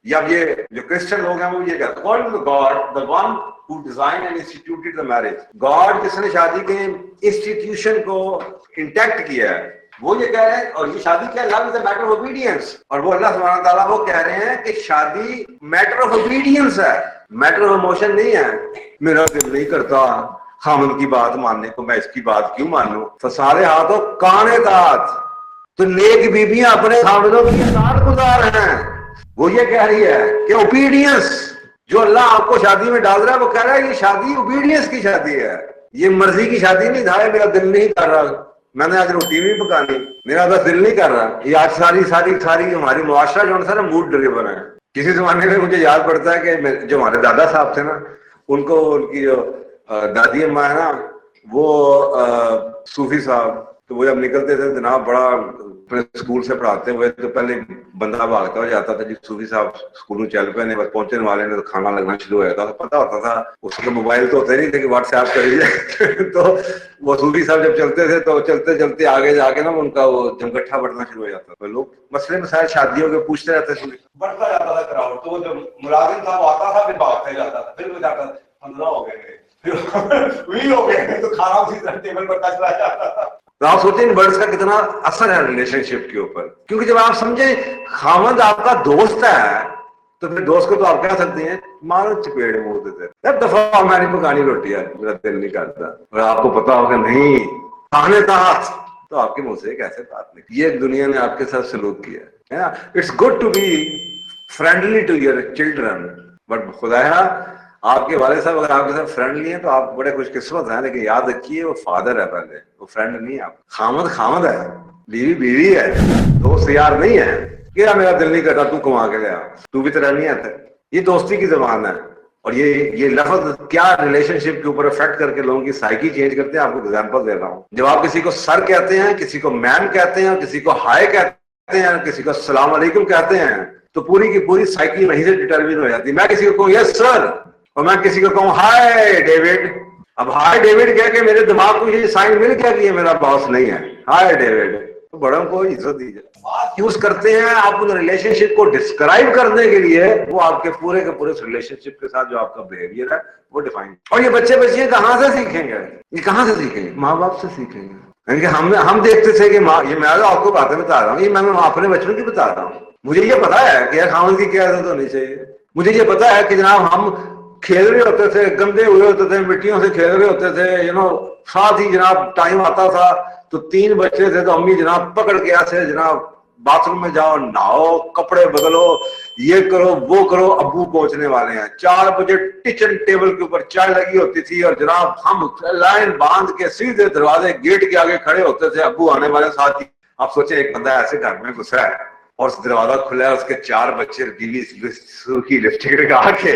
یا یہ جو کرسچن لوگ ہیں وہ یہ کہتے ہیں according to God, the one who designed and instituted the marriage, God جس نے شادی کے انسٹیٹیوشن کو انٹیکٹ کیا ہے وہ یہ کہہ رہے ہیں. اور یہ شادی کیا love is a matter of obedience. اور وہ اللہ سبحانہ تعالیٰ وہ کہہ رہے ہیں کہ شادی میٹر آف obedience ہے, میٹر آف ایموشن نہیں ہے. میرا دل نہیں کرتا خامد کی بات ماننے کو, میں اس کی بات کیوں مانوں. فسارے ہاتھوں کان اطاعت. تو نیک بیویاں اپنے خامدوں کی اطاعت گزار ہیں. وہ یہ کہہ رہی ہے کہ اوبیڈینس جو اللہ آپ کو شادی میں ڈال رہا ہے وہ کہہ رہا ہے یہ شادی اوبیڈینس کی شادی ہے, یہ مرضی کی شادی نہیں. دھائے میرا دل نہیں کر رہا, میں نے آج روٹی نہیں پکانی, میرا بس دل نہیں کر رہا. یہ آج ساری ہماری معاشرہ جو ہے نا موڈ ڈریون ہے. کسی زمانے میں مجھے یاد پڑتا ہے کہ جو ہمارے دادا صاحب تھے نا, ان کو ان کی جو دادی اماں ہے نا وہ صوفی صاحب, تو وہ جب نکلتے تھے جناب بڑا اسکول سے پڑھاتے ہوئے تو پہلے بندہ بھاگتا ہو جاتا تھا جی صوفی صاحب اسکول میں چل پے نے, بس پہنچنے والے نے تو کھانا لگنا شروع ہو جاتا تھا. پتا ہوتا تھا اس کے موبائل تو ہوتے نہیں تھے کہ واٹس ایپ کر لیجیے. تو وہ صوفی صاحب جب چلتے تھے تو چلتے چلتے آگے جا کے نا ان کا وہ جمگٹھا بڑھنا شروع ہو جاتا تھا. لوگ مسئلے مسائل شادیوں کے پوچھتے رہتے تھے, بڑھتا جاتا تھا کراؤڈ. تو وہ جو ملازم تھا وہ آتا تھا پھر بھاگتے جاتا تھا, پھر وہ جاتا تھا 15 ہو گئے وہی ہو گئے تو کھانا اسی طرح ٹیبل پر چلا جاتا تھا. تو آپ سوچیں ان ورڈز کا کتنا اثر ہے ریلیشن شپ کے اوپر. کیونکہ جب آپ سمجھیں خامد آپ کا دوست ہے تو پھر دوست کو تو آپ کہہ سکتے ہیں مارو چپیڑ مور دیتے, ایک دفعہ ہماری پکانی روٹی ہے میرا دل نہیں کرتا, اور آپ کو پتا ہوگا نہیں کھانے تحت تو آپ کے منہ سے کیسے بات نہیں. یہ دنیا نے آپ کے ساتھ سلوک کیا ہے نا. It's good to be friendly to your children, but خدایا آپ کے والد صاحب اگر آپ کے ساتھ فرینڈلی ہیں تو آپ بڑے خوش قسمت ہیں, لیکن یاد رکھیے وہ فادر ہے پہلے, وہ فرینڈ نہیں ہے. آپ خامد ہے, بیوی بیوی ہے, دوست یار نہیں ہے. کیا میرا دل نہیں کرتا تو کما کے لیا, تو بھی طرح نہیں آتا. یہ دوستی کی زبان ہے. اور یہ لفظ کیا ریلیشن شپ کے اوپر افیکٹ کر کے لوگوں کی سائیکی چینج کرتے ہیں. آپ کو ایگزامپل دے رہا ہوں. جب آپ کسی کو سر کہتے ہیں, کسی کو میم کہتے ہیں, کسی کو ہائے کہتے ہیں, کسی کو السلام علیکم کہتے ہیں, تو پوری کی پوری سائیکی وہیں سے ڈٹرمن ہو جاتی ہے. میں کسی کو کہوں یس سر اور میں کسی کو کہوں ہائے ڈیوڈ, اب ہائے ڈیوڈ کہہ کے میرے دماغ کو یہ سائن مل گیا کہ یہ میرا باس نہیں ہے, ہائے ڈیوڈ. تو بڑوں کو عزت دیجیے. بات یوز کرتے ہیں آپ ان ریلیشن شپ کو ڈسکرائب کرنے کے لیے, وہ آپ کے پورے ریلیشن شپ کے ساتھ جو آپ کا بہیویئر ہے وہ ڈیفائن. اور یہ بچے بچیاں کہاں سے سیکھیں گے؟ یہ کہاں سے سیکھیں گے؟ ماں باپ سے سیکھیں گے. یعنی کہ ہم دیکھتے تھے کہ یہ میں آپ کو باتیں بتا رہا ہوں, یہ میں اپنے بچوں کی بتا رہا ہوں. مجھے یہ پتا ہے کہ خاوند کی کیا عزت ہونی چاہیے. مجھے یہ پتا ہے کہ جناب ہم کھیل رہے ہوتے تھے, گندے ہوئے ہوتے تھے, مٹیوں سے کھیل رہے ہوتے تھے, ساتھ ہی جناب ٹائم آتا تھا تو 3 بچے تھے تو امی جناب پکڑ کے ایسے جناب باتھ روم میں جاؤ, نہاؤ, کپڑے بدلو, یہ کرو وہ کرو, ابو پہنچنے والے ہیں. 4 بجے کچن ٹیبل کے اوپر چائے لگی ہوتی تھی اور جناب ہم لائن باندھ کے سیدھے دروازے گیٹ کے آگے کھڑے ہوتے تھے, ابو آنے والے ساتھ ہی. آپ سوچیں ایک بندہ ایسے گھر میں گھسا ہے اور دروازہ کھلا ہے, اس کے 4 بچے بیوی سرخی لپسٹک لگا کے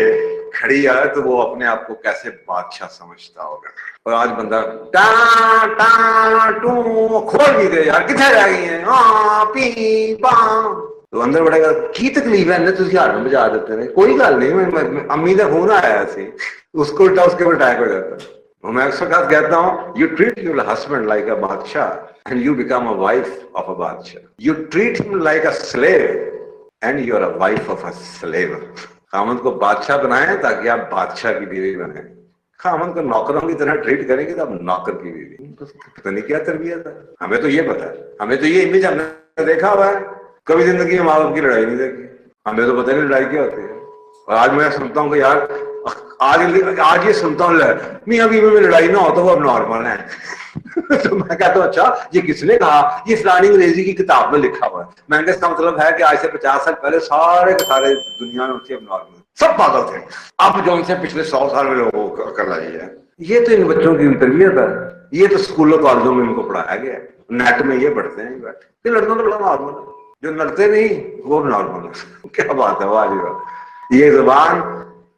کھڑی ہے, تو وہ اپنے آپ کو کیسے بادشاہ سمجھتا ہوگا. اور آج بندہ ٹا ٹا ٹو کھول بھی دے یار کتنے رہ گئی ہیں, ہاں پی پاں, تو اندر بڑے گا کی تکلیف ہے تھی ہار میں بجا دیتے ہیں. کوئی گل نہیں, امی کا فون آیا سی, اس کو الٹا اس کے اوپر اٹیک ہو جاتا ہے. میں اکثر کہتا ہوں you treat your husband like a بادشاہ and you become a wife of a بادشاہ. You treat him like a slave and you are a wife of a سلیو. خامد کو بادشاہ بنائیں تاکہ آپ بادشاہ کی بیوی بنیں. خامد کو نوکروں کی طرح ٹریٹ کریں گے تو آپ نوکر کی بیوی. پتہ نہیں کیا تربیت ہے. ہمیں تو یہ پتا ہے, ہمیں تو یہ امیج ہم نے دیکھا ہوا ہے. کبھی زندگی میں ماں باپ کی لڑائی نہیں دیکھی, ہمیں تو پتہ نہیں لڑائی کیا ہوتی ہے. اور آج میں سنتا ہوں کہ یار آج یہ سنتا ہوں میاں بیوی میں لڑائی نہ ہو تو وہ اب نارمل ہے. تو میں کہتا ہوں اچھا یہ کس نے کہا؟ یہ فلانی انگریزی کی کتاب میں لکھا ہوا ہے. میں نے اس کا مطلب ہے کہ آج سے 50 سال پہلے سارے کے سارے دنیا میں اب نارمل سب پاگل تھے. اب جو ان سے پچھلے 100 سال میں لوگوں کو کر لائی ہے. یہ تو ان بچوں کی تربیت ہے, یہ تو اسکولوں کالجوں میں ان کو پڑھایا گیا ہے. نیٹ میں یہ پڑھتے ہیں یہ لڑکوں تو بڑا نارمل ہے, جو لڑتے نہیں وہ نارمل ہے. کیا بات ہے, واہ جی واہ. یہ زبان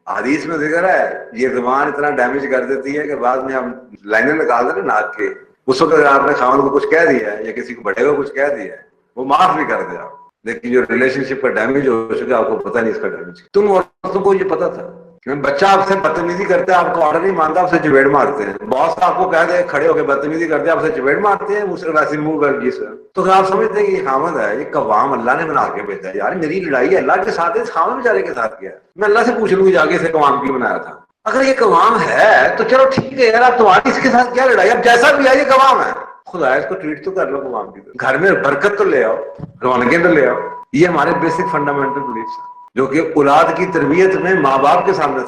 حدیث میں ذکر ہے, یہ زبان اتنا ڈیمیج کر دیتی ہے کہ بعد میں ہم لائنیں نکال دیں ناک کے, اس وقت اگر آپ نے خاوند کو کچھ کہہ دیا ہے یا کسی کو بڑے کو کچھ کہہ دیا ہے وہ معاف بھی کر دیا, لیکن جو ریلیشن شپ کا ڈیمیج ہو چکا آپ کو پتہ نہیں اس کا ڈیمیج. تم عورتوں کو یہ پتا تھا بچہ آپ سے بدتمیزی کرتے ہیں، آپ کا آرڈر نہیں مانتا، آپ سے چپیڑ مارتے ہیں. باس آپ کو کہہ دے کھڑے ہو کے بدتمیزی کرتے ہیں، آپ سے چپیڑ مارتے ہیں اس ویسے منہ کر جی سر. تو آپ سمجھتے ہیں کہ یہ خامد ہے، یہ قوام اللہ نے بنا کے بھیجا ہے. یار میری لڑائی اللہ کے ساتھ ہے، اس خامد بیچارے کے ساتھ کیا ہے؟ میں اللہ سے پوچھ لوں گی جا کے اسے قوام کیوں بنایا تھا. اگر یہ قوام ہے تو چلو ٹھیک ہے یار، آپ تمہاری اس کے ساتھ کیا لڑائی، اب جیسا بھی ہے یہ قوام ہے، خدا اس کو ٹریٹ تو کر لو قوام کی طرح. گھر میں برکت تو لے آؤ، رونقیں تو لے آؤ. یہ ہمارے بیسک فنڈامنٹل بلیفس ہیں جو کہ اولاد کی تربیت میں ماں باپ کے سامنے